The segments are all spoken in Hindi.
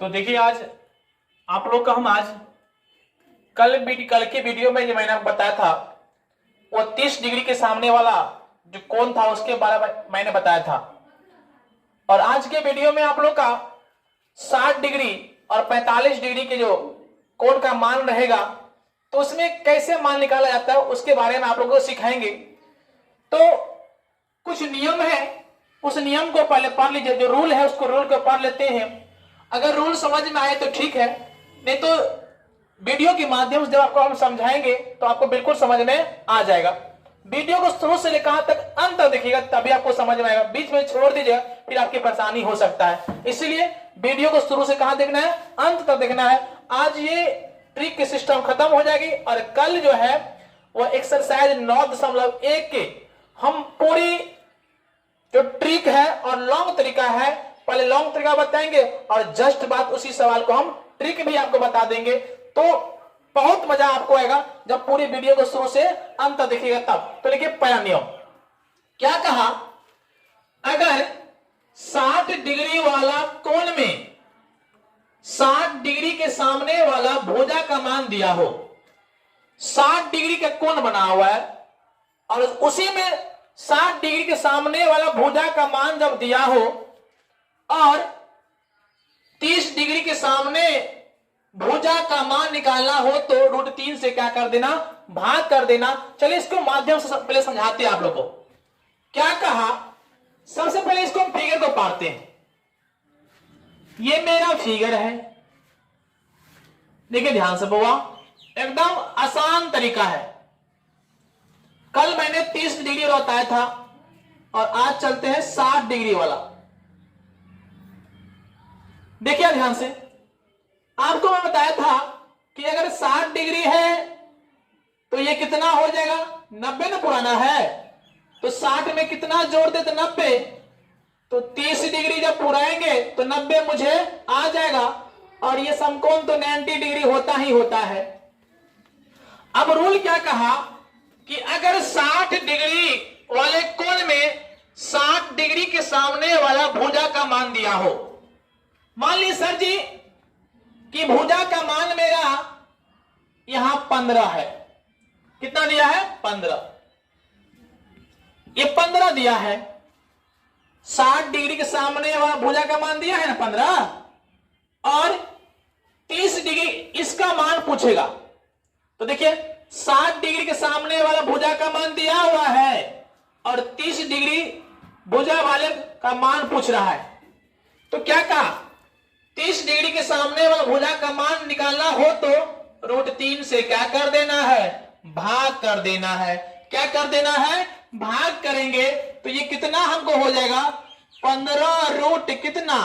तो देखिए आज आप लोग का हम आज कल के वीडियो में जो मैंने आपको बताया था वो 30 डिग्री के सामने वाला जो कोण था उसके बारे में मैंने बताया था। और आज के वीडियो में आप लोग का 60 डिग्री और 45 डिग्री के जो कोण का मान रहेगा तो उसमें कैसे मान निकाला जाता है उसके बारे में आप लोगों को सिखाएंगे। तो कुछ नियम है, उस नियम को पहले पढ़ लीजिए, जो रूल है उसको रूल को पढ़ लेते हैं। अगर रूल समझ में आए तो ठीक है, नहीं तो वीडियो के माध्यम से जब आपको हम समझाएंगे तो आपको बिल्कुल समझ में आ जाएगा। वीडियो को शुरू से लेकर तक अंत तक देखिएगा तभी आपको समझ में आएगा। बीच में छोड़ दीजिएगा फिर आपकी परेशानी हो सकता है। इसलिए वीडियो को शुरू से कहां देखना है, अंत तक देखना है। आज ये ट्रिक की सिस्टम खत्म हो जाएगी और कल जो है वो एक्सरसाइज 9.1 के हम पूरी जो ट्रिक है और लॉन्ग तरीका है, पहले लॉन्ग तरीका बताएंगे और जस्ट बात उसी सवाल को हम ट्रिक भी आपको बता देंगे। तो बहुत मजा आपको आएगा जब पूरी वीडियो को शुरू से अंत तक देखिएगा तब। तो देखिए पहला नियम क्या कहा, अगर 60 डिग्री वाला कोण में 60 डिग्री के सामने वाला भुजा का मान दिया हो, 60 डिग्री का कोण बना हुआ है और उसी में 60 डिग्री के सामने वाला भुजा का मान जब दिया हो और 30 डिग्री के सामने भुजा का मान निकालना हो तो √3 से क्या कर देना, भाग कर देना। चलिए इसको माध्यम से पहले समझाते हैं आप लोगों को। क्या कहा, सबसे पहले इसको हम फिगर को पाते हैं। ये मेरा फिगर है, देखिए ध्यान से बुआ, एकदम आसान तरीका है। कल मैंने 30 डिग्री वाला बताया था और आज चलते हैं 60 डिग्री वाला। देखिए ध्यान से, आपको मैं बताया था कि अगर 60 डिग्री है तो ये कितना हो जाएगा, 90 ना पुराना है, तो 60 में कितना जोड़ दे तो 90, तो 30 डिग्री जब पुराएंगे तो 90 मुझे आ जाएगा और ये समकोण तो 90 डिग्री होता ही होता है। अब रूल क्या कहा कि अगर 60 डिग्री वाले कोण में 60 डिग्री के सामने वाला भुजा का मान दिया हो, मान ली सर जी कि भुजा का मान मेरा यहां 15 है। कितना दिया है, 15। ये 15 दिया है, 60 डिग्री के सामने वाला भुजा का मान दिया है ना 15, और 30 डिग्री इसका मान पूछेगा। तो देखिए 60 डिग्री के सामने वाला भुजा का मान दिया हुआ है और 30 डिग्री भुजा वाले का मान पूछ रहा है। तो क्या कहा, 30 डिग्री के सामने वाला भुजा का मान निकालना हो तो √3 से क्या कर देना है, भाग कर देना है। क्या कर देना है, भाग करेंगे तो ये कितना हमको हो जाएगा, 15 कितना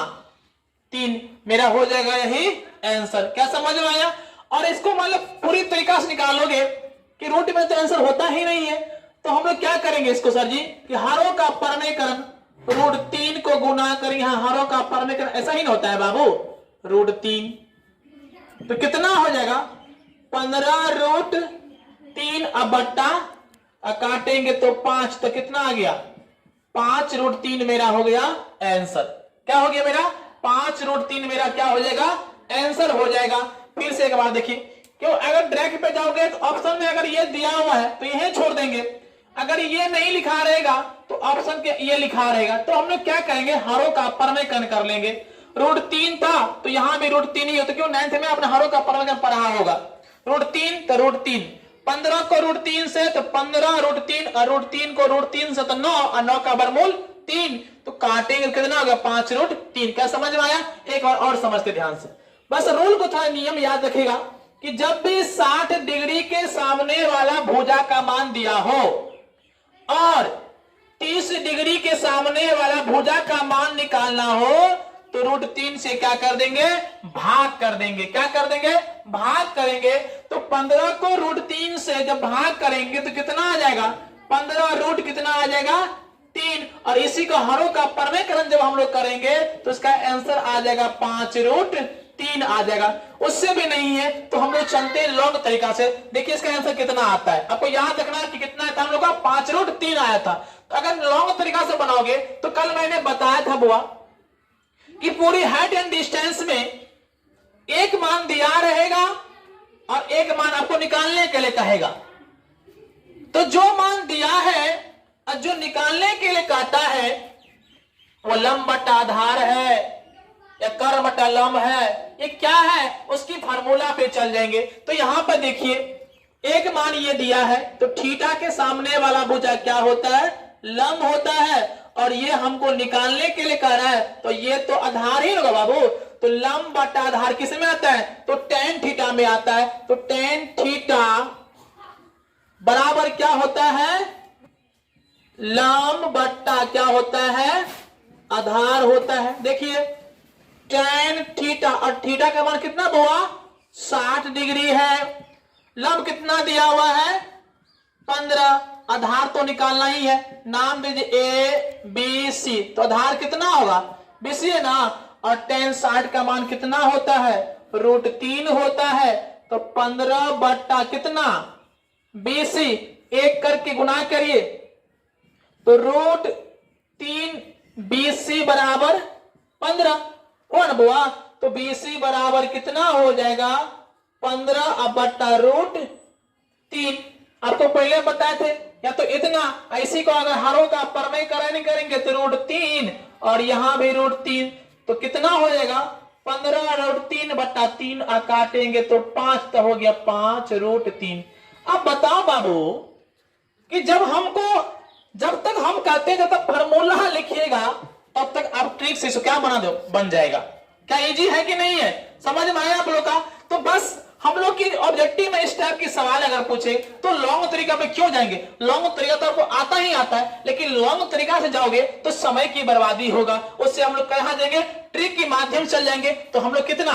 3 मेरा हो जाएगा यही आंसर। क्या समझ में आया। और इसको मतलब पूरी तरीका से निकालोगे कि रूट में तो आंसर होता ही नहीं है, तो हम लोग क्या करेंगे इसको सर जी कि हारों का परमेकरण, √3 को गुना कर यहाँ हारों का परमेकरण, ऐसा ही ना होता है बाबू, √3 तो कितना हो जाएगा 15 √3 अब बट्टा काटेंगे तो 5, तो कितना आ गया 5 √3 मेरा हो गया आंसर। क्या हो गया मेरा, 5 √3 मेरा क्या हो जाएगा, आंसर हो जाएगा। फिर से एक बार देखिए, क्यों अगर डायरेक्ट पे जाओगे तो ऑप्शन में अगर ये दिया हुआ है तो यही छोड़ देंगे, अगर ये नहीं लिखा रहेगा तो ऑप्शन के ये लिखा रहेगा। तो हम लोग क्या करेंगे, हारों का परमेकरण कर लेंगे। √3 था तो यहां भी √3 ही होता, क्यों 9th में आपने हारों का परमेकरण पढ़ा होगा। √3 तो √3, 15 को √3 से तो 15 √3 और √3 को √3 से तो 9 और 9 का वर्गमूल 3, तो काटेंगे कितना होगा 5 √3। क्या समझ में आया। एक बार और समझते ध्यान से, बस रूल को थोड़ा नियम याद रखेगा कि जब भी 60 डिग्री के सामने वाला भुजा का मान दिया हो और 30 डिग्री के सामने वाला भुजा का मान निकालना हो तो √3 से क्या कर देंगे, भाग कर देंगे। क्या कर देंगे, भाग करेंगे। तो 15 को √3 से जब भाग करेंगे तो कितना आ जाएगा, 15 रूट कितना आ जाएगा 3, और इसी को हरों का परमेकरण जब हम लोग करेंगे तो इसका आंसर आ जाएगा 5 √3 आ जाएगा। उससे भी नहीं है तो हम लोग चलते हैं लॉन्ग तरीका से। देखिए इसका आंसर कितना आता है, आपको याद रखना है कि कितना था हम लोग का 5 √3 आया था। तो अगर लॉन्ग तरीका से बनाओगे तो कल मैंने बताया था बुआ कि पूरी हाइट एंड डिस्टेंस में एक मान दिया रहेगा और एक मान आपको निकालने के लिए कहेगा। तो जो मान दिया है और जो निकालने के लिए कहता है वो लंब बटा आधार है या कर्म बटा लंब है, ये क्या है उसकी फार्मूला पे चल जाएंगे। तो यहां पर देखिए एक मान ये दिया है, तो थीटा के सामने वाला भुजा क्या होता है, लंब होता है, और ये हमको निकालने के लिए कह रहा है तो ये तो आधार ही होगा बाबू। तो लंब बटा आधार किस में आता है, तो टेन थीटा में आता है। तो टेन थीटा बराबर क्या होता है, लंब बट्टा क्या होता है, आधार होता है। देखिए टेन थीटा, और थीटा का मान कितना हुआ, 60 डिग्री है। लंब कितना दिया हुआ है, 15। आधार तो निकालना ही है, नाम दीजिए ए बी सी। तो आधार कितना होगा, बीसी है ना। और टेन 60 का मान कितना होता है, √3 होता है। तो 15 बट्टा कितना, बीसी, एक करके गुना करिए तो √3 बीसी बराबर 15 हो ना बुआ। तो बीसी बराबर कितना हो जाएगा, 15 बट्टा √3। आपको पहले बताए थे, या तो इतना ऐसी को अगर हरों का परमय करेंगे तो √3 और यहां भी √3, तो कितना हो जाएगा 15 √3 बट्टा 3, काटेंगे तो 5, तो हो गया 5 √3। अब बताओ बाबू कि जब तक हम कहते हैं जब तक फार्मूला लिखिएगा तब तक आप ट्रिक से क्या बना दो, बन जाएगा। क्या इजी है कि नहीं है, समझ में आया आप लोग का। तो बस हम लोग की ऑब्जेक्टिव में इस टाइप की सवाल अगर पूछे तो लॉन्ग तरीका पे क्यों जाएंगे, लॉन्ग तरीका तो आपको आता ही आता है, लेकिन लॉन्ग तरीका से जाओगे तो समय की बर्बादी होगा। उससे हम लोग कहां जाएंगे, ट्रिक के माध्यम चल जाएंगे। तो हम लोग कितना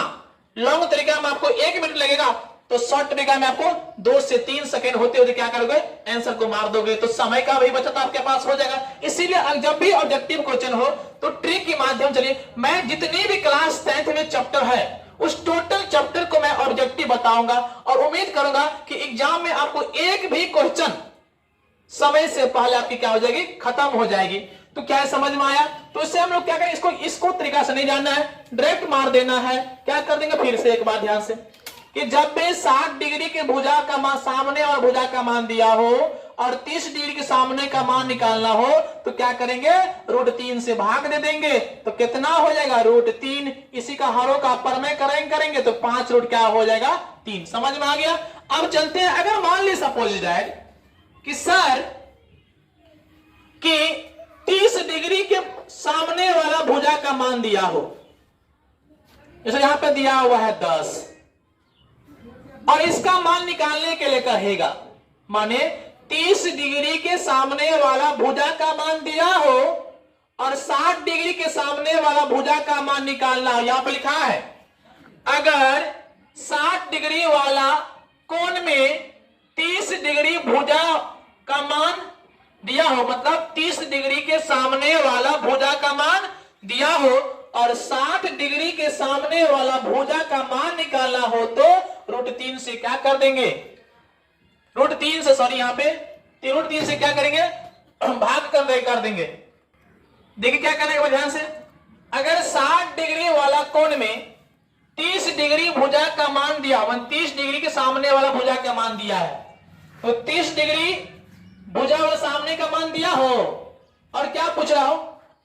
लॉन्ग तरीका में आपको 1 मिनट लगेगा, तो शॉर्ट तरीका में आपको 2 से 3 सेकंड होते होते क्या करोगे, आंसर को मार दोगे। तो समय का भी बचत आपके पास हो जाएगा। इसीलिए जब भी ऑब्जेक्टिव क्वेश्चन हो तो ट्रिक के माध्यम चलिए। मैं जितनी भी क्लास 10th में चैप्टर है उस टोटल चैप्टर को मैं ऑब्जेक्टिव बताऊंगा, और उम्मीद करूंगा कि एग्जाम में आपको एक भी क्वेश्चन समय से पहले आपकी क्या हो जाएगी, खत्म हो जाएगी। तो क्या समझ में आया। तो इससे हम लोग क्या करें, इसको तरीका से नहीं जानना है, डायरेक्ट मार देना है। क्या कर देंगे, फिर से एक बार ध्यान से, कि जब भी 60 डिग्री के भुजा का मान, सामने और भुजा का मान दिया हो और 30 डिग्री के सामने का मान निकालना हो तो क्या करेंगे, √3 से भाग दे देंगे। तो कितना हो जाएगा, √3। इसी का हरों का परमय करेंगे तो 5 रूट क्या हो जाएगा, 3। समझ में आ गया। अब चलते हैं, अगर मान ली सपोज दैट कि सर कि 30 डिग्री के सामने वाला भुजा का मान दिया हो, जैसे यहां पे दिया हुआ है 10, और इसका मान निकालने के लिए कहेगा, माने 30 डिग्री के सामने वाला भुजा का मान दिया हो और 60 डिग्री के सामने वाला भुजा का मान निकालना हो। यहां पर लिखा है अगर 60 डिग्री वाला कोण में 30 डिग्री भुजा का मान दिया हो, मतलब 30 डिग्री के सामने वाला भुजा का मान दिया हो और 60 डिग्री के सामने वाला भुजा का मान निकालना हो तो √3 से क्या कर देंगे, √3 से, सॉरी यहां पे √3 से क्या करेंगे, भाग कर देंगे। देखिए क्या करेंगे ध्यान से, अगर 60 डिग्री वाला कोण में 30 डिग्री भुजा का मान दिया, 30 डिग्री के सामने वाला भुजा का मान दिया है, तो 30 डिग्री भुजा वाला सामने का मान दिया हो और क्या पूछ रहा हो,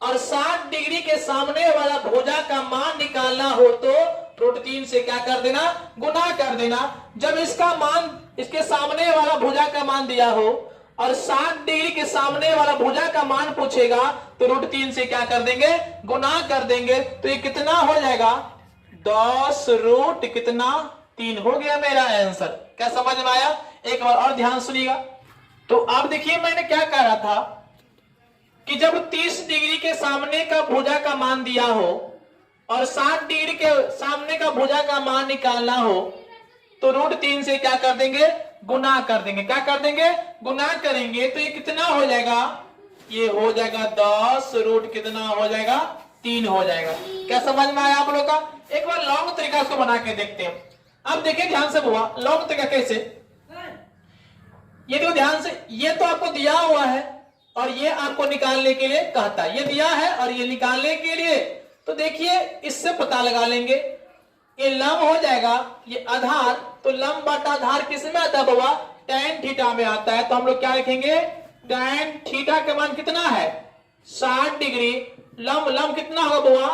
और 60 डिग्री के सामने वाला भुजा का मान निकालना हो तो √3 से क्या कर देना, गुना कर देना। जब इसका मान, इसके सामने वाला भुजा का मान दिया हो और 60 डिग्री के सामने वाला भुजा का मान पूछेगा तो √3 से क्या कर देंगे, गुना कर देंगे। तो ये कितना हो जाएगा, 10 √ कितना, 3 हो गया मेरा आंसर। क्या समझ में आया, एक बार और ध्यान सुनिएगा। तो अब देखिए मैंने क्या कह रहा था कि जब 30 डिग्री के सामने का भुजा का मान दिया हो और 60 डिग्री के सामने का भुजा का मान निकालना हो तो √3 से क्या कर देंगे, गुना कर देंगे। क्या कर देंगे, गुना करेंगे। तो ये कितना हो जाएगा, ये हो जाएगा 10 √ कितना हो जाएगा, 3 हो जाएगा। क्या समझ में आया आप लोग का। एक बार लॉन्ग तरीका इसको बना के देखते हैं। अब देखिए ध्यान से बुआ, लॉन्ग तरीका कैसे, ये देखो ध्यान से, ये तो आपको दिया हुआ है और ये आपको निकालने के लिए कहता है, ये दिया है और ये निकालने के लिए। तो देखिए इससे पता लगा लेंगे, ये लंब हो जाएगा, ये आधार, तो लंब बटा आधार किस में आता है बाबा? tan थीटा में आता है। तो हम लोग क्या लिखेंगे? tan थीटा का मान कितना है? 60 डिग्री। लंब लंब कितना होगा बाबा?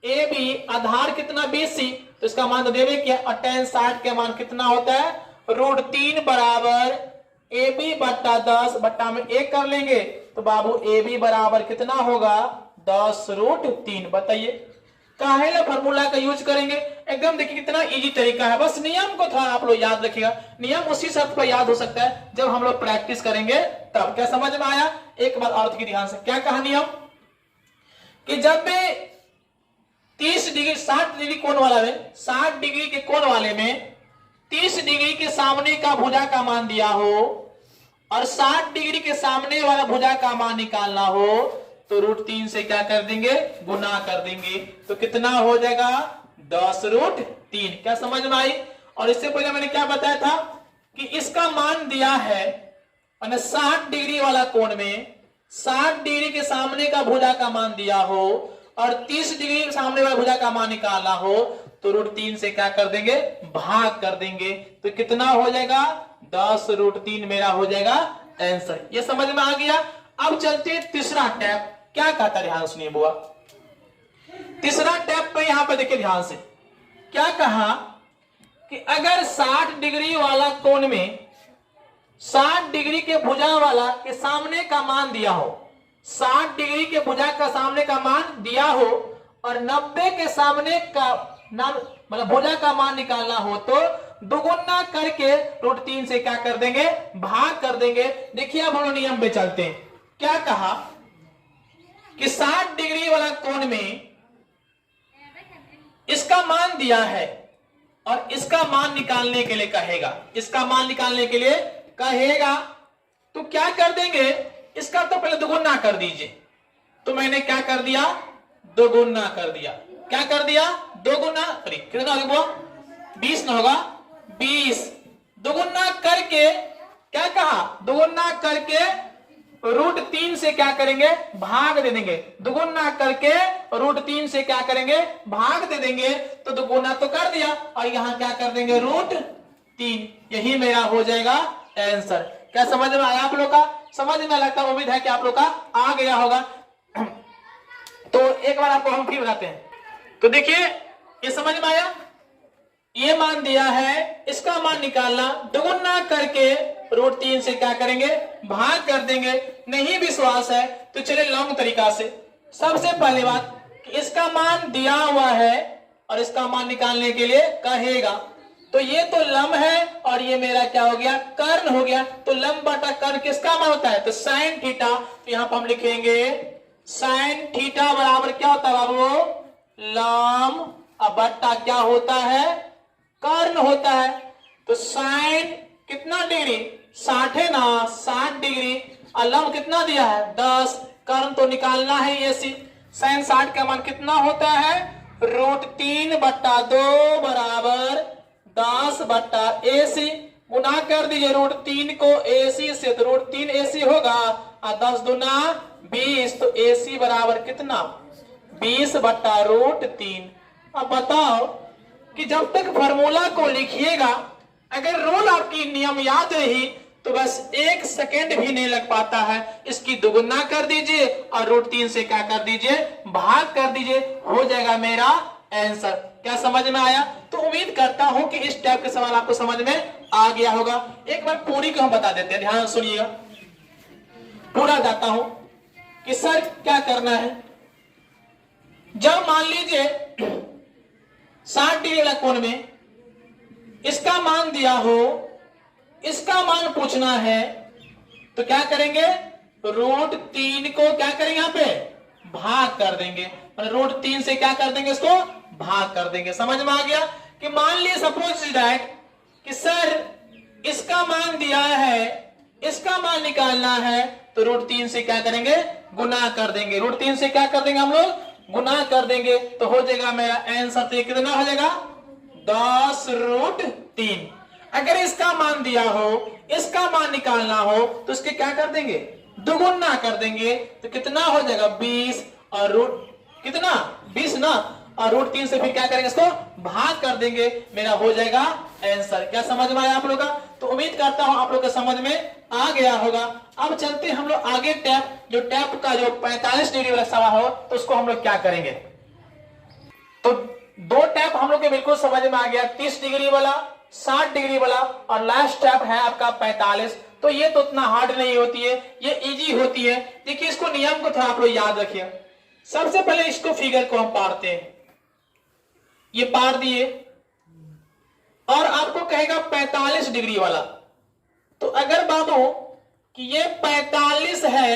ए बी, आधार कितना? BC, तो इसका मान तो देवे क्या? और tan 60 का मान कितना होता है? √3 बराबर ए बी बट्टा 10 बट्टा में 1 कर लेंगे, तो बाबू ए बी बराबर कितना होगा? 10√3। बताइए काहेला फॉर्मूला का यूज करेंगे? एकदम देखिए कितना इजी तरीका है, बस नियम को थोड़ा आप लोग याद रखिएगा। नियम उसी शर्त पर याद हो सकता है जब हम लोग प्रैक्टिस करेंगे तब। क्या समझ में आया? एक बात और देखिए ध्यान से, क्या कहा नियम कि जब भी 30 डिग्री 60 डिग्री कोण वाला में 60 डिग्री के कोण वाले में 30 डिग्री के सामने का भुजा का मान दिया हो और 60 डिग्री के सामने वाला भुजा का मान निकालना हो, तो √3 से क्या कर देंगे? गुना कर देंगे। तो कितना हो जाएगा? 10√3। क्या समझ में आई? और इससे पहले मैंने क्या बताया था कि इसका मान दिया है, मैंने 60 डिग्री वाला कोण में 60 डिग्री के सामने का भुजा का मान दिया हो और 30 डिग्री के सामने वाला भुजा का मान निकालना हो, तो √3 से क्या कर देंगे? भाग कर देंगे। तो कितना हो जाएगा? 10√3 मेरा हो जाएगा आंसर। ये समझ में आ गया? अब चलते हैं तीसरा टैप। क्या कहता है? ध्यान सुनिए बुआ। तीसरा टैप पे यहां पे देखिए ध्यान से, क्या कहा कि अगर 60 डिग्री वाला कोण में 60 डिग्री के भुजा वाला के सामने का मान दिया हो, 60 डिग्री के भुजा का सामने का मान दिया हो और 90 के सामने का मतलब भुजा का मान निकालना हो, तो दुगुना करके √3 से क्या कर देंगे? भाग कर देंगे। देखिए अब हम लोग नियम पे चलते हैं। क्या कहा कि 60 डिग्री वाला कोण में इसका मान दिया है और इसका मान निकालने के लिए कहेगा, इसका मान निकालने के लिए कहेगा, तो क्या कर देंगे? इसका तो पहले दुगुना कर दीजिए। तो मैंने क्या कर दिया? दोगुना कर दिया। क्या कर दिया? दोगुना। अरे कितना होगा वो? 20 ना होगा? 20 दोगुना करके क्या कहा? दोगुना करके √3 से क्या करेंगे? भाग दे देंगे। दुगुना करके √3 से क्या करेंगे? भाग दे देंगे। तो दुगुना तो कर दिया और यहां क्या कर देंगे? √3। यही मेरा हो जाएगा आंसर। क्या समझ में आया आप लोग का? समझ में लगता है, उम्मीद है कि आप लोग का आ गया होगा। तो एक बार आपको हम फिर बताते हैं। तो देखिए ये समझ में आया? ये मान दिया है, इसका मान निकालना, दुगुना करके √3 से क्या करेंगे? भाग कर देंगे। नहीं विश्वास है तो चले लॉन्ग तरीका से। सबसे पहली बात कि इसका मान दिया हुआ है और इसका मान निकालने के लिए कहेगा, तो ये तो लंब है और ये मेरा क्या हो गया? कर्ण हो गया। तो लंब बटा कर्ण किसका मान होता है? तो sin थीटा। तो यहां पर हम लिखेंगे sin थीटा बराबर क्या होता है बाबू? लंब बटा क्या होता है? कर्ण होता है। तो साइन कितना डिग्री? 60 है ना? 60 डिग्री। और लंब कितना दिया है? 10। कर्ण तो निकालना है AC। साइन 60 का मान कितना होता है? √3 बट्टा 2 बराबर 10 बट्टा AC। गुना कर दीजिए √3 को AC से, तो √3 AC होगा और 10 दूना 20। तो AC बराबर कितना? 20 बट्टा √3। अब बताओ कि जब तक फॉर्मूला को लिखिएगा, अगर रूल आपकी नियम याद रही तो बस 1 सेकेंड भी नहीं लग पाता है। इसकी दुगुना कर दीजिए और √3 से क्या कर दीजिए? भाग कर दीजिए। हो जाएगा मेरा आंसर। क्या समझ में आया? तो उम्मीद करता हूं कि इस टाइप के सवाल आपको समझ में आ गया होगा। एक बार पूरी को हम बता देते हैं, ध्यान सुनिएगा। पूरा जाता हूं कि सर क्या करना है। जब मान लीजिए 60 डिग्री वाला कोण में इसका मान दिया हो, इसका मान पूछना है, तो क्या करेंगे? √3 को क्या करेंगे? यहां पे भाग कर देंगे। √3 से क्या कर देंगे? इसको भाग कर देंगे। समझ में आ गया? कि मान लीजिए सपोज दैट कि सर इसका मान दिया है, इसका मान निकालना है, तो √3 से क्या करेंगे? गुना कर देंगे। √3 से क्या कर देंगे हम लोग? गुना कर देंगे। तो हो जाएगा मेरा आंसर। तो कितना हो जाएगा? 10√3। अगर इसका मान दिया हो, इसका मान निकालना हो, तो इसके क्या कर देंगे? दुगुना कर देंगे। तो कितना हो जाएगा? 20 और कितना? 20 ना, और √3 से फिर क्या करेंगे, इसको भाग कर देंगे, मेरा हो जाएगा आंसर। क्या समझ में आया आप लोग का? तो उम्मीद करता हूं आप लोग को समझ में आ गया होगा। अब चलते हैं हम लोग आगे, टैप का जो 45 डिग्री वाला सवाल हो तो उसको हम लोग क्या करेंगे। तो दो टैप हम लोग के बिल्कुल समझ में आ गया, 30 डिग्री वाला, 60 डिग्री वाला, और लास्ट टैप है आपका 45। तो ये तो उतना हार्ड नहीं होती है, ये इजी होती है। देखिए इसको नियम को थोड़ा आप लोग याद रखिए। सबसे पहले इसको फिगर को हम पारते हैं, ये पार दिए और आपको कहेगा 45 डिग्री वाला। तो अगर बाबू कि ये 45 है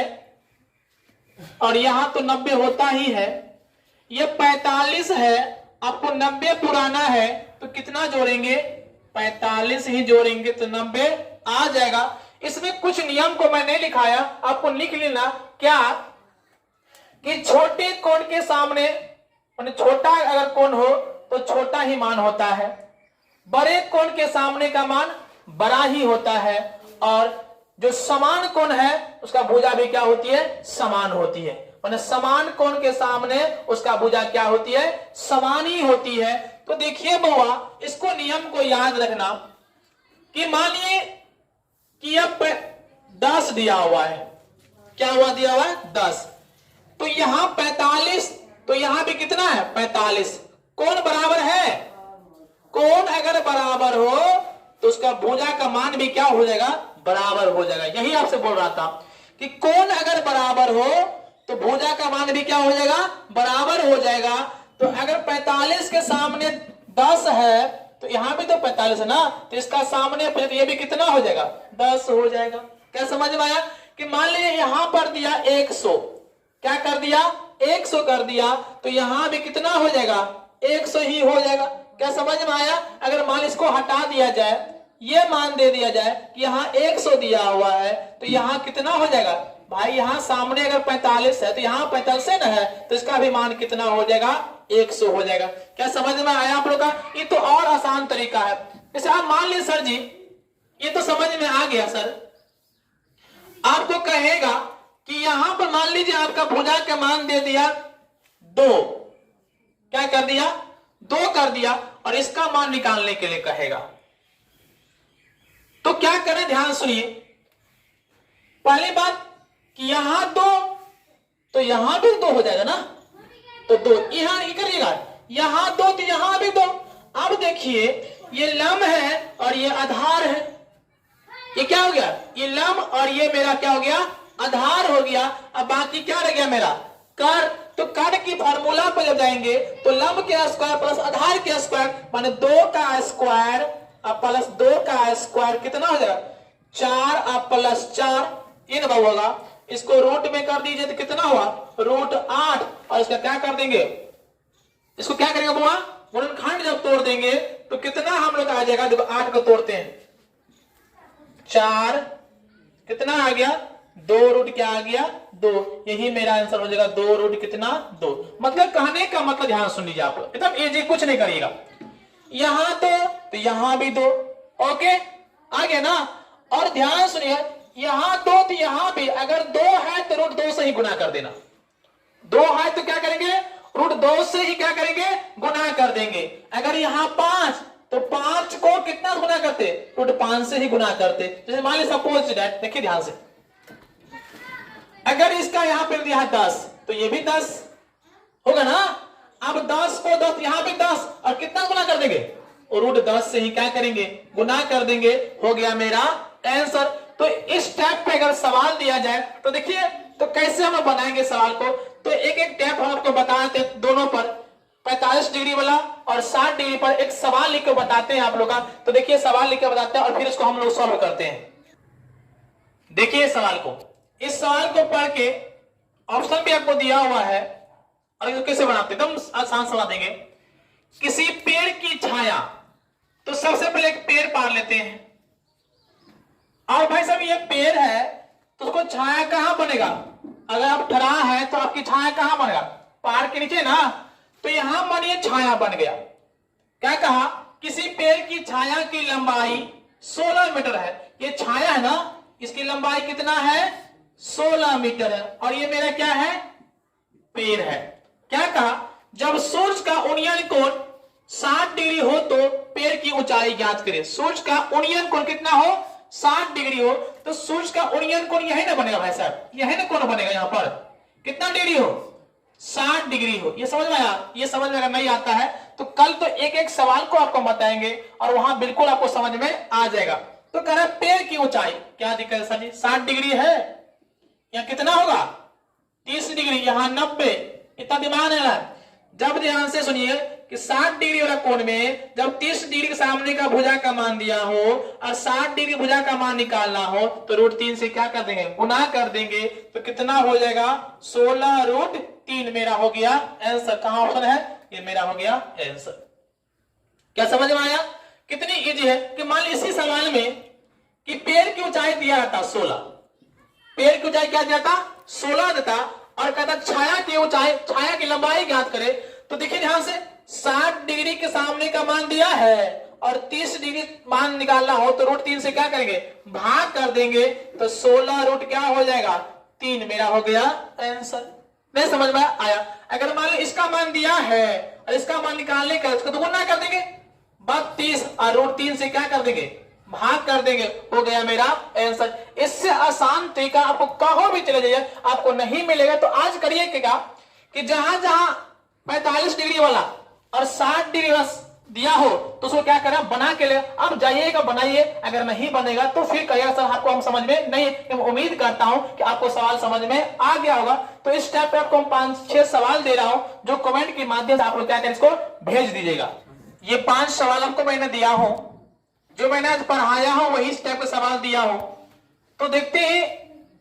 और यहां तो 90 होता ही है, ये 45 है, आपको 90 पुराना है, तो कितना जोड़ेंगे, 45 ही जोड़ेंगे तो 90 आ जाएगा। इसमें कुछ नियम को मैं नहीं लिखाया, आपको लिख लेना क्या कि छोटे कोण के सामने, छोटा अगर कोण हो तो छोटा ही मान होता है, बड़े कोण के सामने का मान बड़ा ही होता है, और जो समान कोण है उसका भुजा भी क्या होती है, समान होती है। समान कोण के सामने उसका भुजा क्या होती है, समान ही होती है। तो देखिए बउआ, इसको नियम को याद रखना कि मानिए कि अब 10 दिया हुआ है, क्या हुआ दिया हुआ है 10, तो यहां 45, तो यहां भी कितना है 45। कोण बराबर है, कोण अगर बराबर हो तो उसका भुजा का मान भी क्या हो जाएगा, बराबर हो जाएगा। यही आपसे बोल रहा था कि कोण अगर बराबर हो तो भुजा का मान भी क्या हो जाएगा, बराबर हो जाएगा। तो अगर 45 के सामने 10 है तो यहां भी तो 45 है ना, तो इसका सामने तो ये भी कितना हो जाएगा, 10 हो जाएगा। क्या समझ में आया कि मान लीजिए यहां पर दिया 100, क्या कर दिया 100 कर दिया, तो यहां भी कितना हो जाएगा, 100 ही हो जाएगा। क्या समझ में आया? अगर मान इसको हटा दिया जाए, ये मान दे दिया जाए कि यहाँ 100 दिया हुआ है, तो यहाँ कितना हो जाएगा भाई, यहाँ सामने अगर 45 है तो यहाँ 45 है ना है, तो इसका भी मान कितना हो जाएगा, 100 हो जाएगा। क्या समझ में आया आप लोग का? ये तो और आसान तरीका है। जैसे आप मान लीजिए सर जी, ये तो समझ में आ गया सर, आपको कहेगा कि यहां पर मान लीजिए आपका भुजा का मान दे दिया 2, क्या कर दिया 2 कर दिया, और इसका मान निकालने के लिए कहेगा। तो क्या करें, ध्यान सुनिए। पहली बात कि यहां 2, तो यहां भी 2 हो जाएगा ना, तो 2 यहां ये करिएगा, यहां 2 तो यहां भी 2। अब देखिए ये लंब है और ये आधार है, ये क्या हो गया, ये लंब और ये मेरा क्या हो गया, आधार हो गया। अब बाकी क्या रह गया मेरा, कर। तो कर की फार्मूला पर जब जाएंगे तो लंब के स्क्वायर प्लस आधार के स्क्वायर माने 2 का स्क्वायर अब प्लस 2 का स्क्वायर कितना हो जाएगा, 4 अब प्लस 4 इन होगा। इसको रूट में कर दीजिए तो कितना हुआ, √8, और इसका क्या कर देंगे, इसको क्या करेंगे बुआ, गुणनखंड जब तोड़ देंगे तो कितना हम लोग आ जाएगा, देखो 8 को तोड़ते हैं, 4 कितना आ गया, 2 रूट क्या आ गया 2, यही मेरा आंसर हो जाएगा, 2 रूट कितना 2। मतलब कहने का मतलब ध्यान सुन लीजिए आप लोग, एकदम इजी, कुछ नहीं करिएगा। यहां तो यहां भी 2, ओके आ गया ना। और ध्यान सुनिए, यहां 2 तो यहां भी, अगर 2 है तो √2 से ही गुना कर देना, 2 है तो क्या करेंगे, √2 से ही क्या करेंगे, गुना कर देंगे। अगर यहां 5 तो 5 को कितना गुना करते, √5 से ही गुना करते। जैसे मान लीजिए सपोज दैट, देखिए ध्यान से, अगर इसका यहां पर दिया 10 तो ये भी 10 होगा ना। अब 10 को 10 यहां पे 10 और कितना गुना कर देंगे, और √10 से ही क्या करेंगे, गुना कर देंगे, हो गया मेरा आंसर। तो इस टैप पे अगर सवाल दिया जाए तो देखिए तो कैसे हम बनाएंगे सवाल को। तो एक एक टैप हम आपको बताते हैं, दोनों पर 45 डिग्री वाला और 60 डिग्री पर एक सवाल लिख के बताते हैं आप लोग का। तो देखिए सवाल लिख के बताते हैं और फिर इसको हम लोग सॉल्व करते हैं। देखिए सवाल को, इस सवाल को पढ़ के ऑप्शन भी आपको दिया हुआ है और इसको कैसे बनाते, एकदम आसान सवाल देंगे। किसी पेड़ की छाया, तो सबसे पहले एक पेड़ पार लेते हैं, और भाई साहब ये पेड़ है तो उसको छाया कहां बनेगा, अगर आप ठहरा है तो आपकी छाया कहां बनेगा, पहाड़ के नीचे ना। तो यहां मानिए छाया बन गया, क्या कहा, किसी पेड़ की छाया की लंबाई 16 मीटर है। ये छाया है ना, इसकी लंबाई कितना है 16 मीटर है, और ये मेरा क्या है पेड़ है। क्या कहा, जब सूर्य का उन्नयन कोण 60 डिग्री हो तो पेड़ की ऊंचाई ज्ञात करें। सूर्य का उन्नयन कोण कितना हो, 60 डिग्री हो, तो सूर्य का उन्नयन कोण यही ना बनेगा भाई साहब, यही ना कोण बनेगा, यहां पर कितना डिग्री हो, 60 डिग्री हो। ये समझ में आया? ये समझ में अगर नहीं आता है तो कल तो एक एक सवाल को आपको बताएंगे और वहां बिल्कुल आपको समझ में आ जाएगा। तो कह रहा है पेड़ की ऊंचाई, क्या दिक्कत है सर जी, 60 डिग्री है, यहाँ कितना होगा 30 डिग्री, यहाँ 90, इतना दिमाग है। जब ध्यान से सुनिए कि 60 डिग्री वाला कोण में जब 30 डिग्री के सामने का भुजा का मान दिया हो और 60 डिग्री भुजा का मान निकालना हो तो √3 से क्या कर देंगे, गुना कर देंगे, तो कितना हो जाएगा 16√3 मेरा हो गया आंसर। कहां ऑप्शन है, ये मेरा हो गया आंसर। क्या समझ में आया? कितनी इजी है कि मान इसी सवाल में कि पेड़ की ऊंचाई दिया जाता 16, पेड़ की ऊंचाई क्या दिया था 16 देता और कहता छाया की ऊंचाई, छाया की लंबाई ज्ञात करे। तो देखिए ध्यान से 60 डिग्री के सामने का मान दिया है और 30 डिग्री मान निकालना हो तो √3 से क्या करेंगे, भाग कर देंगे, तो 16 क्या हो जाएगा 3 मेरा हो गया आंसर। नहीं समझ में आया? अगर मान लो इसका मान दिया है और इसका मान निकालने का उसको दोगुना कर देंगे 32 और √3 से क्या कर देंगे, भाग कर देंगे, हो गया मेरा आंसर। इससे आसान तरीका आपको कहीं भी चले जाइए आपको नहीं मिलेगा। तो आज करिए क्या कि जहां जहां 45 डिग्री वाला और 60 डिग्री वाला दिया हो तो उसको क्या करें, बना के ले अब जाइएगा, बनाइए। अगर नहीं बनेगा तो फिर कहिएगा सर आपको हम समझ में नहीं। मैं उम्मीद करता हूं कि आपको सवाल समझ में आ गया होगा। तो इस टाइप पे आपको हम 5-6 सवाल दे रहा हूं जो कमेंट के माध्यम से आप लोग क्या करें, इसको भेज दीजिएगा। ये 5 सवाल आपको मैंने दिया हूं, जो मैंने आज पढ़ाया हूं वही इस टाइप का सवाल दिया हूं। तो देखते हैं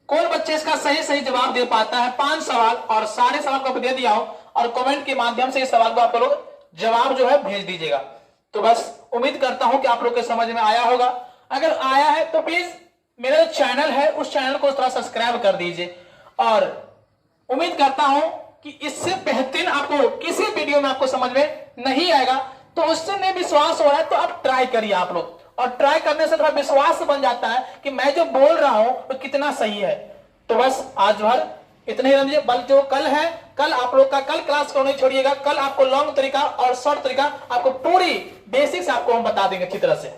कौन बच्चे इसका सही जवाब दे पाता है। 5 सवाल और सारे सवाल को दे दिया हूं और कमेंट के माध्यम से इस सवाल को आप लोग जवाब जो है भेज दीजिएगा। तो बस उम्मीद करता हूं कि आप लोग के समझ में आया होगा। अगर आया है तो प्लीज मेरा जो चैनल है उस चैनल को थोड़ा सब्सक्राइब कर दीजिए और उम्मीद करता हूं कि इससे बेहतरीन आपको किसी वीडियो में आपको समझ में नहीं आएगा तो उससे नहीं विश्वास हो रहा है तो आप ट्राई करिए आप लोग, और ट्राई करने से थोड़ा विश्वास बन जाता है कि मैं जो बोल रहा हूं वो कितना सही है। तो बस आज भर इतने ही रहिए। बल जो कल है, कल आप लोग का कल क्लास को नहीं छोड़िएगा। कल आपको लॉन्ग तरीका और शॉर्ट तरीका आपको पूरी बेसिक्स आपको हम बता देंगे अच्छी तरह से।